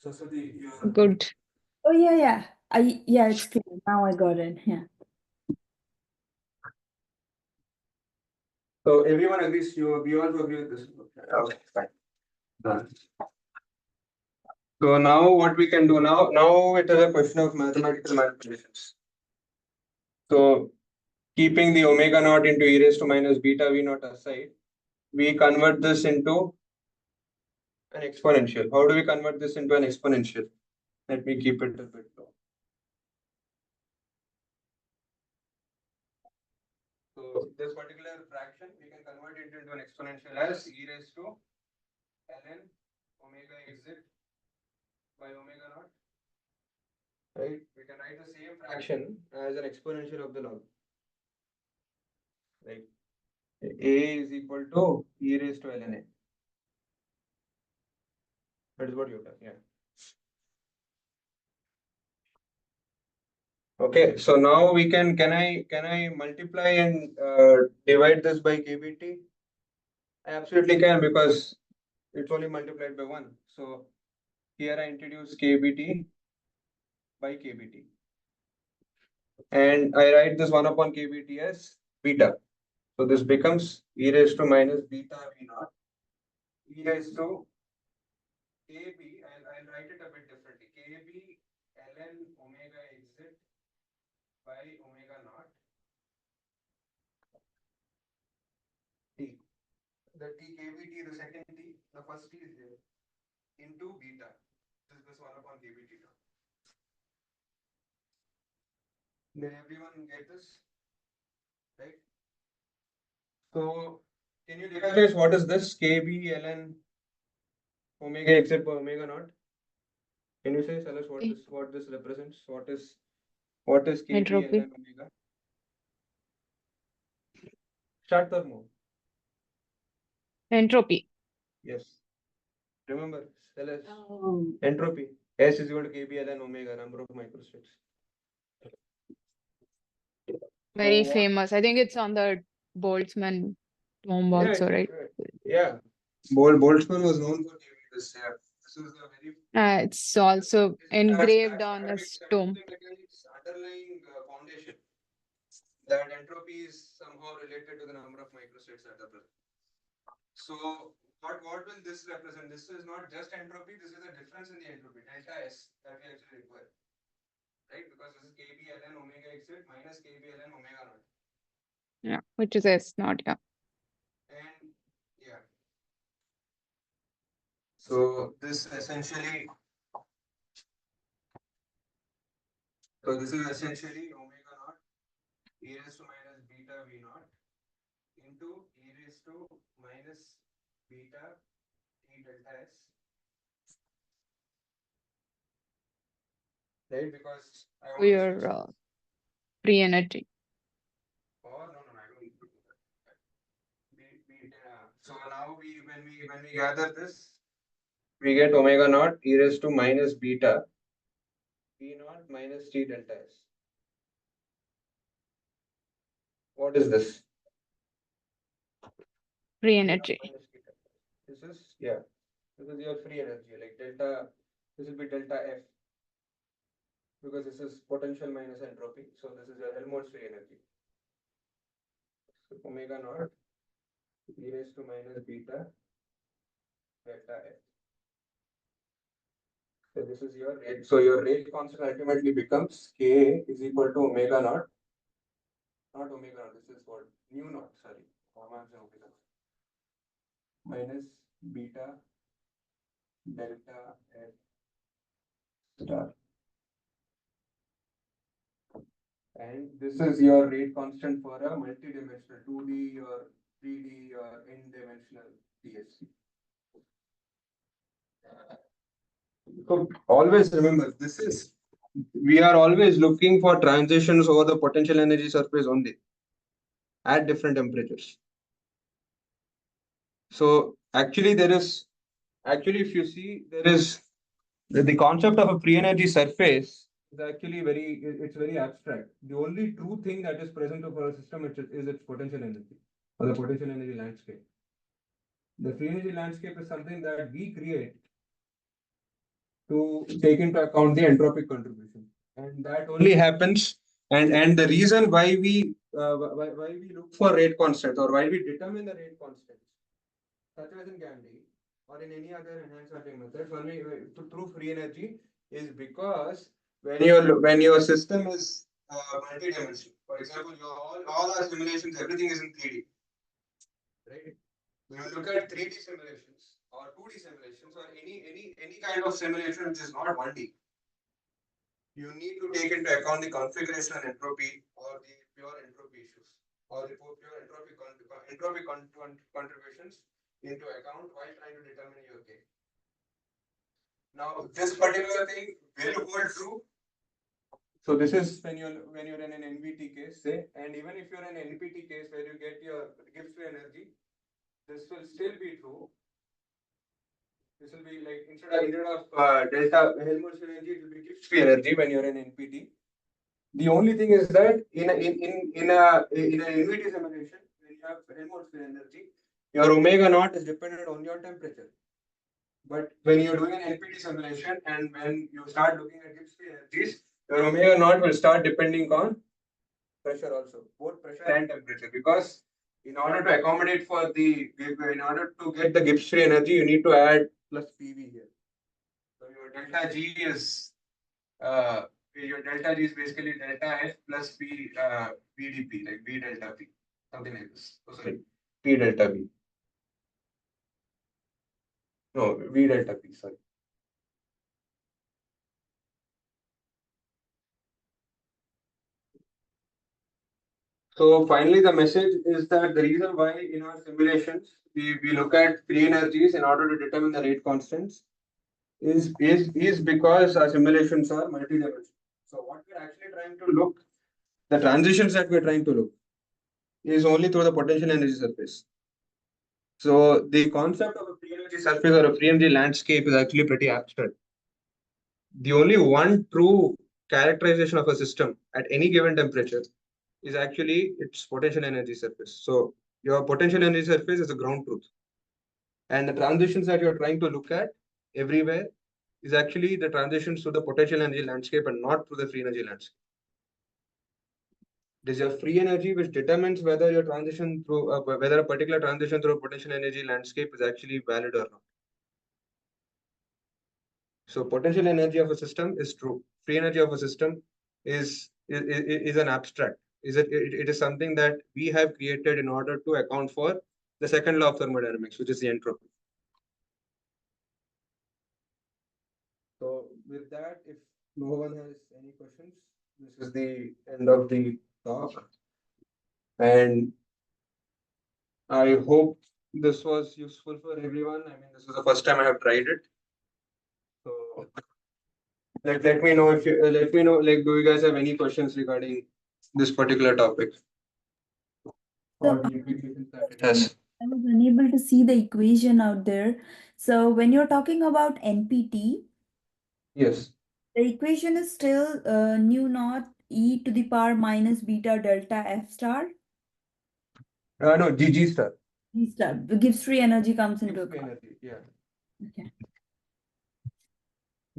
Saraswati, you are Good. Oh yeah. Yeah, it's clear. Now I got it. Yeah. So everyone agrees. We also agree with this. Okay, fine. Done. So now what we can do now it is a question of mathematical manipulations. So keeping the omega naught into e raised to minus beta v naught aside, we convert this into an exponential. How do we convert this into an exponential? Let me keep it a bit low. So this particular fraction, we can convert it into an exponential as e raised to ln omega exit by omega naught. Right? We can write the same fraction as an exponential of the log. Like a is equal to e raised to ln a. That is what you've done. Yeah. Okay, so now we can I multiply and divide this by kbt? I absolutely can, because it's only multiplied by 1. So here I introduce kbt by kbt. And I write this 1 upon kbt as beta. So this becomes e raised to minus beta v naught. E raised to kb, I'll write it a bit differently. kb ln omega exit by omega naught t. The t kbt, the second t, the first t is there, into beta. This 1 upon kbt term. Did everyone get this? Right? So can you recognize what is this kb ln omega exit by omega naught? Can you say, Salas, what this represents? What is kb Entropy. ln omega? Short term mode. Entropy. Yes. Remember, Salas, Oh. entropy. S is equal to kb ln omega, number of microstates. Very So what- famous. I think it's on the Boltzmann tomb also, right? Yeah. Boltzmann was known for giving this. Yeah. This is a very It's also engraved on his tomb. quantum mechanics underlying foundation that entropy is somehow related to the number of microstates at the present. So what will this represent? This is not just entropy, this is a difference in the entropy, delta S, that we actually require. Right? Because this is kb ln omega exit minus kb ln omega naught. Yeah, which is S not, yeah. And yeah. So this essentially omega naught e raised to minus beta v naught into e raised to minus beta t delta s. Right? Because I want to Your switch free energy. or no, I don't need to do that. So now when we gather this, we get omega naught e raised to minus beta v naught minus t delta s. What is this? Free energy. This is this is your free energy, like delta. This will be delta F, because this is potential minus entropy. So this is your Helmholtz free energy. So omega naught e raised to minus beta delta f. So this is your rate. So your rate constant ultimately becomes K is equal to omega naught, not omega naught. This is what mu naught. Sorry, omega naught minus beta delta f star. And this is your rate constant for a multi-dimensional 2D or 3D or n-dimensional TSC. So always remember, we are always looking for transitions over the potential energy surface only at different temperatures. So actually if you see, there is the concept of a free energy surface is actually it's very abstract. The only true thing that is present for a system is its potential energy or the potential energy landscape. The free energy landscape is something that we create to take into account the entropic contribution, and that only happens. And the reason why why we look for rate constants or why we determine the rate constants, such as in Gandhi or in any other enhanced sampling methods, only through free energy, is because when your system is multi-dimensional. For example, all our simulations, everything is in 3D, right? When you look at 3D simulations or 2D simulations or any kind of simulation which is not 1D, you need to take into account the configuration and entropy or the pure entropy issues or the pure entropy contributions into account while trying to determine your K. Now, this particular thing will hold true. So this is when you're in an NVT case, say, and even if you're in an NPT case where you get your Gibbs free energy, this will still be true. This will be like instead of delta Helmholtz energy, it will be Gibbs free energy when you're in NPT. The only thing is that in an NVT simulation, when you have Helmholtz free energy, your omega naught is dependent on your temperature. But when you're doing an NPT simulation and when you start looking at Gibbs free energies, your omega naught will start depending on pressure also, both pressure and temperature. Because in order to accommodate in order to get the Gibbs free energy, you need to add plus PV here. So your delta G is basically delta F plus P VDP, like V delta P, something like this. Oh, sorry, P delta V. No, V delta P, sorry. So finally, the message is that the reason why in our simulations we look at free energies in order to determine the rate constants is because our simulations are multi-dimensional. So what we're actually trying to look, the transitions that we're trying to look is only through the potential energy surface. So the concept of a free energy surface or a free energy landscape is actually pretty abstract. The only one true characterization of a system at any given temperature is actually its potential energy surface. So your potential energy surface is the ground truth. And the transitions that you're trying to look at everywhere is actually the transitions to the potential energy landscape and not through the free energy landscape. It is your free energy which determines whether your transition through whether a particular transition through a potential energy landscape is actually valid or not. So potential energy of a system is true. Free energy of a system is an abstract. It is something that we have created in order to account for the second law of thermodynamics, which is the entropy. So with that, if no one has any questions, this is the end of the talk. And I hope this was useful for everyone. I mean, this is the first time I have tried it. So let me know if you let me know, like, do you guys have any questions regarding this particular topic or the implications that it has? I was unable to see the equation out there. So when you're talking about NPT, Yes. the equation is still nu naught e to the power minus beta delta F star. No, G star. G star. The Gibbs free energy comes into Gibbs free account. energy. Yeah. Okay.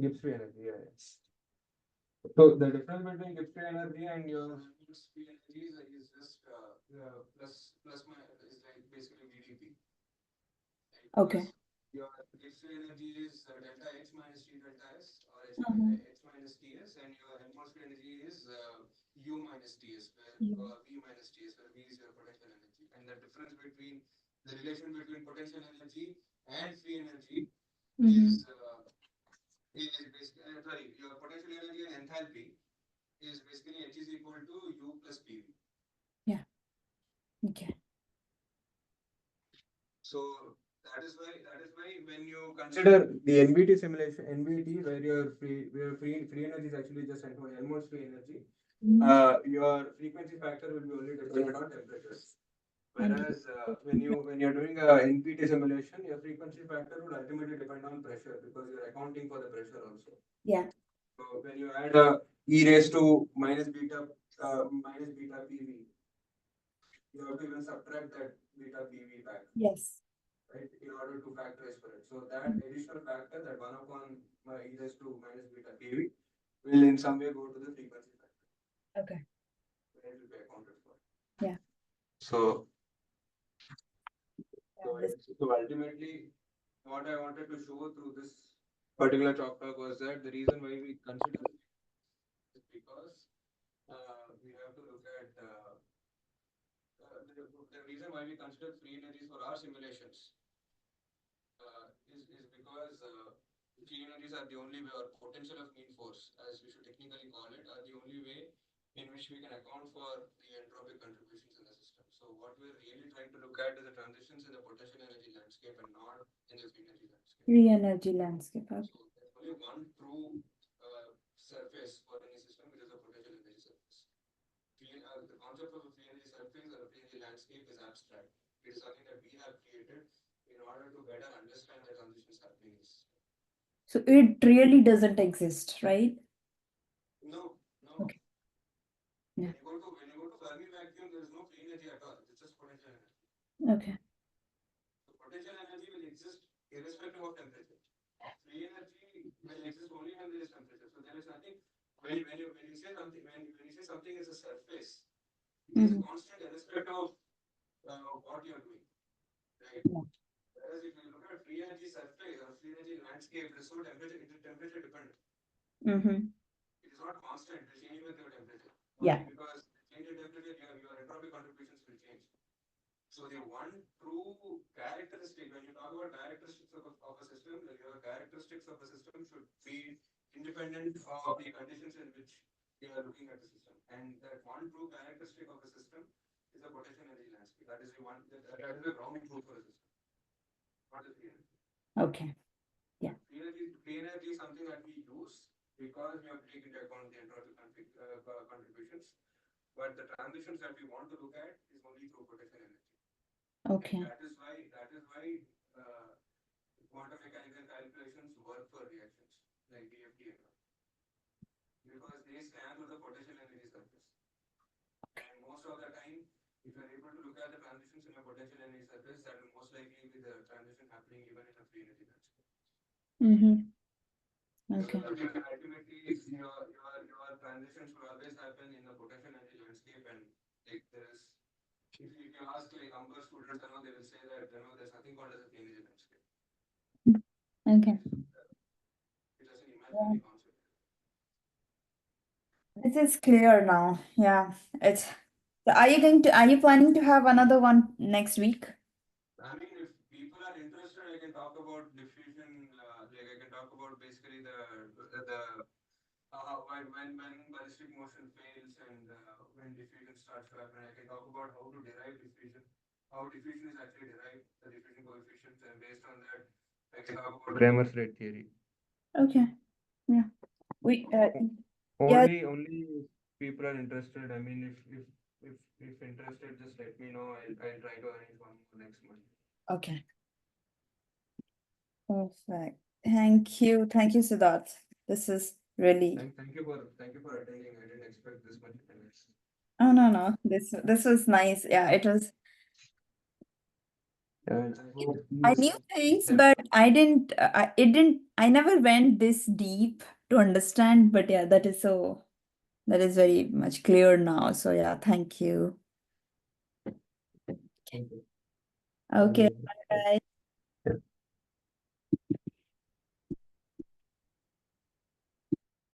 Gibbs free energy. Yeah. Yes. So the difference between Gibbs free energy and your Gibbs free energy is just plus minus is like basically VDP. Right? Okay. Because your Gibbs free energy is delta H minus T delta S or H, Mhm. H minus Ts, and your Helmholtz free energy is U minus Ts, where Yeah. V minus Ts, where V is your potential energy. And the difference between the relation between potential energy and free energy Mhm. is basically sorry, your potential energy and enthalpy is basically H is equal to U plus PV. Okay. So that is why when you consider the NBT simulation, NBT where your free energy is actually just Helmholtz free energy, your frequency factor will be only dependent on temperature. Whereas when you're doing a NPT simulation, your frequency factor will ultimately depend on pressure because you're accounting for the pressure also. Yeah. So when you add a e raised to minus beta PV, you have to even subtract that beta PV back, Yes. right, in order to factorize for it. So that additional factor, that 1 upon e raised to minus beta PV, will in some way go to the frequency factor. Okay. Where it will be accounted for. Yeah. So this- so ultimately, what I wanted to show through this particular chalk talk was that the reason why we consider it is because we have to look at the reason why we consider free energies for our simulations is because free energies are the only way, or potential of mean force, as we should technically call it, are the only way in which we can account for the entropic contributions in the system. So what we're really trying to look at is the transitions in the potential energy landscape and not in the free energy landscape. Free energy landscape. Okay. So there's only one true surface for any system, which is a potential energy surface. The concept of a free energy surface or a free energy landscape is abstract. It is something that we have created in order to better understand the transitions happening in the system. So it really doesn't exist, right? No. Okay. Yeah. When you go to Fermi vacuum, there is no free energy at all. It's just potential energy. Okay. So potential energy will exist irrespective of temperature. Free energy will exist only when there is temperature. So there is nothing. When you say something is a surface, it is constant irrespective of what you are doing, right? Yeah. Whereas if you look at free energy surface or free energy landscape, it is so temperature dependent. It is not constant. It will change with your temperature. Yeah. Why? Because change in temperature, your entropy contributions will change. So the one true characteristic, when you talk about characteristics of a system, your characteristics of a system should be independent of the conditions in which you are looking at the system. And that one true characteristic of a system is a potential energy landscape. That is the one. That is the ground truth for a system. Not the free energy. Okay. Yeah. Free energy is something that we use because we have to take into account the entropy contributions. But the transitions that we want to look at is only through potential energy. Okay. And that is why quantum mechanical calculations work for reactions like DFT and all. Because they scan through the potential energy surface. And most of the time, if you are able to look at the transitions in a potential energy surface, that will most likely be the transition happening even in a free energy landscape. Okay. Ultimately, your transitions will always happen in the potential energy landscape, and like there is, if you ask like number students, they will say that there's nothing called as a free energy landscape. Okay. It doesn't imaginary concept. This is clear now. Yeah. It's. So are you planning to have another one next week? I mean, if people are interested, I can talk about diffusion. Like I can talk about basically when ballistic motion fails and when diffusion starts to happen. I can talk about how to derive diffusion, how diffusion is actually derived, the diffusion coefficients, and based on that, I can talk about Kramer's rate theory. Okay. Yeah. We. Only if people are interested. I mean, if interested, just let me know. I'll try to arrange one more next month. Okay. Perfect. Thank you, Siddharth. This is really. Thank you for attending. I didn't expect this much attendance. Oh no. This was nice. Yeah, it was. I knew things, but I didn't. I never went this deep to understand, but yeah, that is very much clear now. So yeah, thank you. Thank you. Okay, Um, bye.